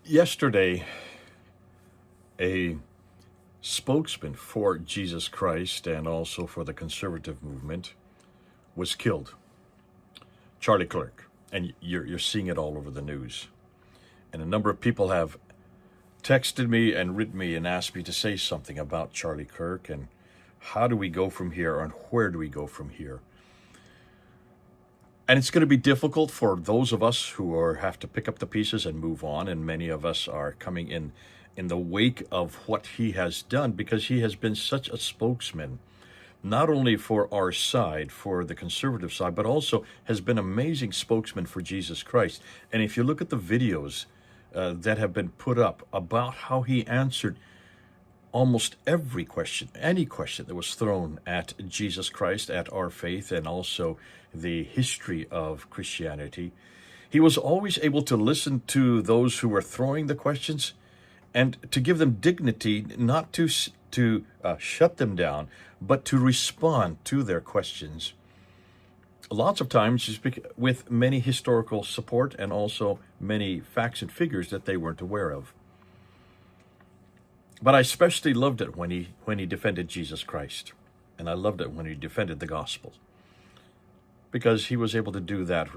Yesterday, a spokesman for Jesus Christ and also for the conservative movement was killed, Charlie Kirk. And you're seeing it all over the news. And a number of people have texted me and written me and asked me to say something about Charlie Kirk and how do we go from here and where do we go from here. And it's going to be difficult for those of us who have to pick up the pieces and move on. And many of us are coming in the wake of what he has done, because he has been such a spokesman, not only for our side, for the conservative side, but also has been an amazing spokesman for Jesus Christ. And if you look at the videos that have been put up about how he answered almost every question, any question that was thrown at Jesus Christ, at our faith, and also the history of Christianity, he was always able to listen to those who were throwing the questions and to give them dignity, not to shut them down, but to respond to their questions. Lots of times with many historical support and also many facts and figures that they weren't aware of. But I especially loved it when he defended Jesus Christ. And I loved it when he defended the gospel, because he was able to do that,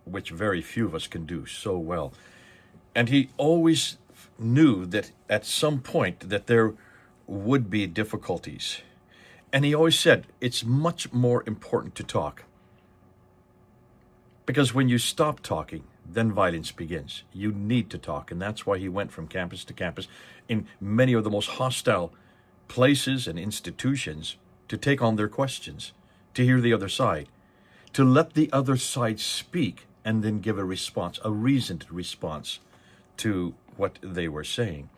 which very few of us can do so well. And he always knew that at some point that there would be difficulties. And he always said, it's much more important to talk. Because when you stop talking, then violence begins. You need to talk. And that's why he went from campus to campus in many of the most hostile places and institutions to take on their questions, to hear the other side, to let the other side speak and then give a response, a reasoned response to what they were saying.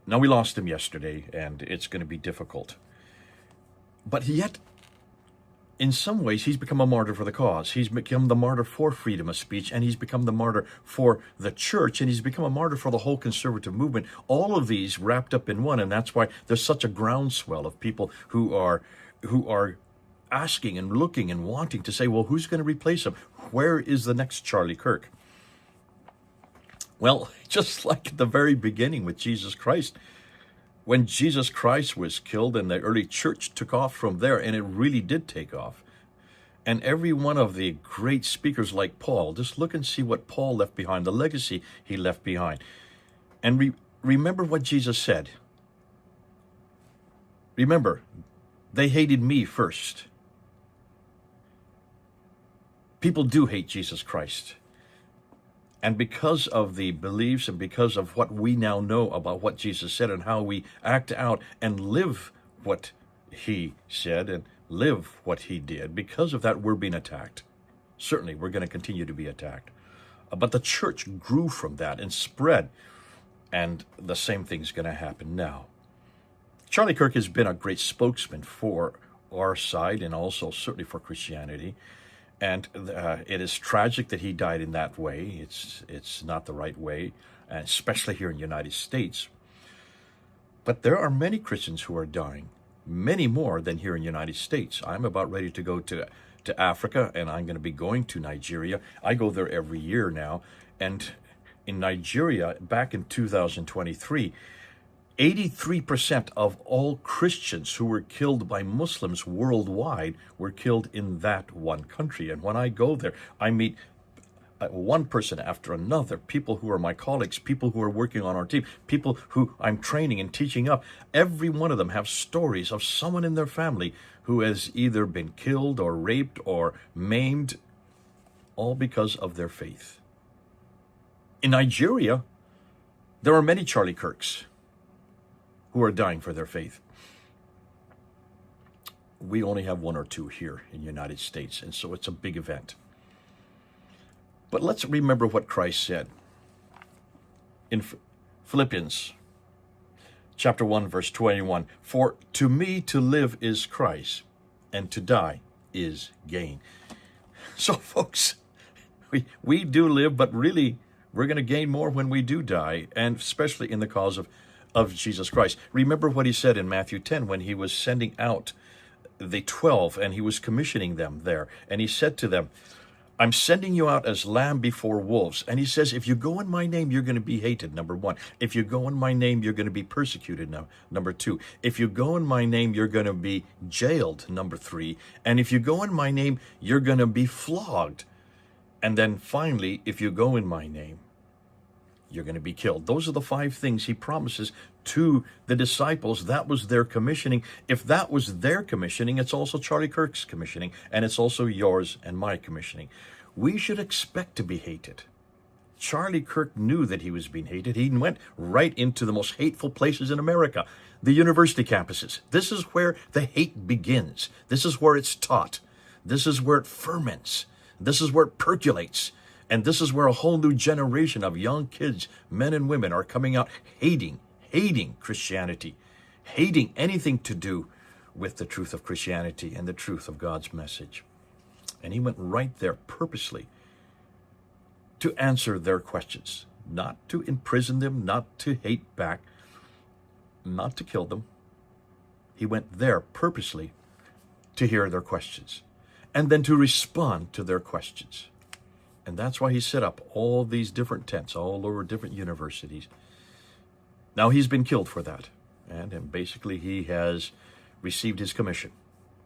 Now, we lost him yesterday, and it's going to be difficult. But yet, in some ways, he's become a martyr for the cause. He's become the martyr for freedom of speech, and he's become the martyr for the church, and he's become a martyr for the whole conservative movement. All of these wrapped up in one, and that's why there's such a groundswell of people who are asking and looking and wanting to say, well, who's going to replace him? Where is the next Charlie Kirk? Well, just like at the very beginning with Jesus Christ, when Jesus Christ was killed and the early church took off from there, and it really did take off. And every one of the great speakers like Paul, just look and see what Paul left behind, the legacy he left behind. And remember what Jesus said. Remember, they hated me first. People do hate Jesus Christ. And because of the beliefs and because of what we now know about what Jesus said and how we act out and live what he said and live what he did, because of that, we're being attacked. Certainly, we're going to continue to be attacked. But the church grew from that and spread, and the same thing's going to happen now. Charlie Kirk has been a great spokesman for our side and also certainly for Christianity. And it is tragic that he died in that way. It's not the right way, especially here in the United States. But there are many Christians who are dying, many more than here in the United States. I'm about ready to go to Africa, and I'm going to be going to Nigeria. I go there every year now. And in Nigeria, back in 2023, 83% of all Christians who were killed by Muslims worldwide were killed in that one country. And when I go there, I meet one person after another, people who are my colleagues, people who are working on our team, people who I'm training and teaching up. Every one of them have stories of someone in their family who has either been killed or raped or maimed, all because of their faith. In Nigeria, there are many Charlie Kirks who are dying for their faith. We only have one or two here in the United States, and so it's a big event. But let's remember what Christ said in Philippians chapter 1, verse 21. For to me to live is Christ, and to die is gain. So folks, we do live, but really we're going to gain more when we do die, and especially in the cause of Jesus Christ. Remember what he said in Matthew 10 when he was sending out the 12 and he was commissioning them there. And he said to them, I'm sending you out as lamb before wolves. And he says, if you go in my name, you're going to be hated, number one. If you go in my name, you're going to be persecuted, number two. If you go in my name, you're going to be jailed, number three. And if you go in my name, you're going to be flogged. And then finally, if you go in my name, you're going to be killed. Those are the 5 things he promises to the disciples. That was their commissioning. If that was their commissioning, it's also Charlie Kirk's commissioning, and it's also yours and my commissioning. We should expect to be hated. Charlie Kirk knew that he was being hated. He went right into the most hateful places in America, the university campuses. This is where the hate begins. This is where it's taught. This is where it ferments. This is where it percolates. And this is where a whole new generation of young kids, men and women, are coming out hating Christianity, hating anything to do with the truth of Christianity and the truth of God's message. And he went right there purposely to answer their questions, not to imprison them, not to hate back, not to kill them. He went there purposely to hear their questions and then to respond to their questions. And that's why he set up all these different tents all over different universities. Now he's been killed for that. And basically he has received his commission.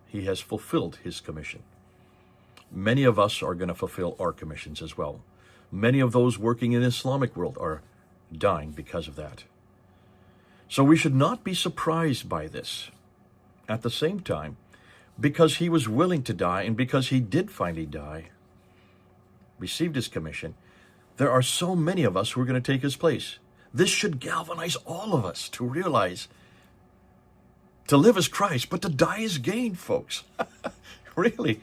He has fulfilled his commission. Many of us are going to fulfill our commissions as well. Many of those working in the Islamic world are dying because of that. So we should not be surprised by this. At the same time, because he was willing to die and because he did finally die, received his commission, there are so many of us who are going to take his place. This should galvanize all of us to realize to live as Christ, but to die is gain, folks. Really,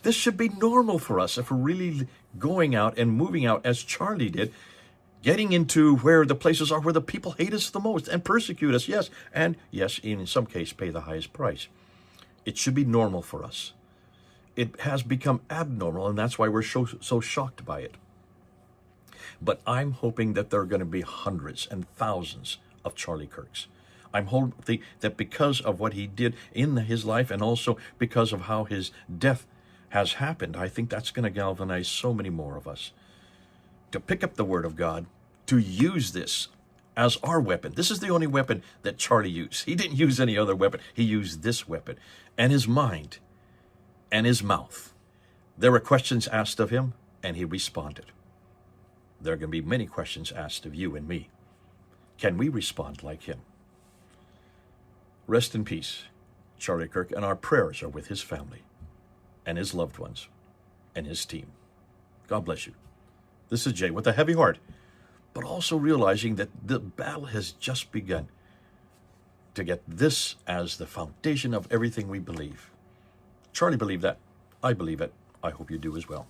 this should be normal for us if we're really going out and moving out as Charlie did, getting into where the places are where the people hate us the most and persecute us, yes, and yes, in some case, pay the highest price. It should be normal for us. It has become abnormal, and that's why we're so shocked by it. But I'm hoping that there are going to be hundreds and thousands of Charlie Kirks. I'm hoping that because of what he did in his life and also because of how his death has happened, I think that's going to galvanize so many more of us to pick up the Word of God, to use this as our weapon. This is the only weapon that Charlie used. He didn't use any other weapon. He used this weapon and his mind and his mouth. There were questions asked of him, and he responded. There are going to be many questions asked of you and me. Can we respond like him? Rest in peace, Charlie Kirk, and our prayers are with his family and his loved ones and his team. God bless you. This is Jay with a heavy heart, but also realizing that the battle has just begun to get this as the foundation of everything we believe. Charlie believed that. I believe it. I hope you do as well.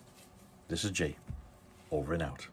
This is Jay. Over and out.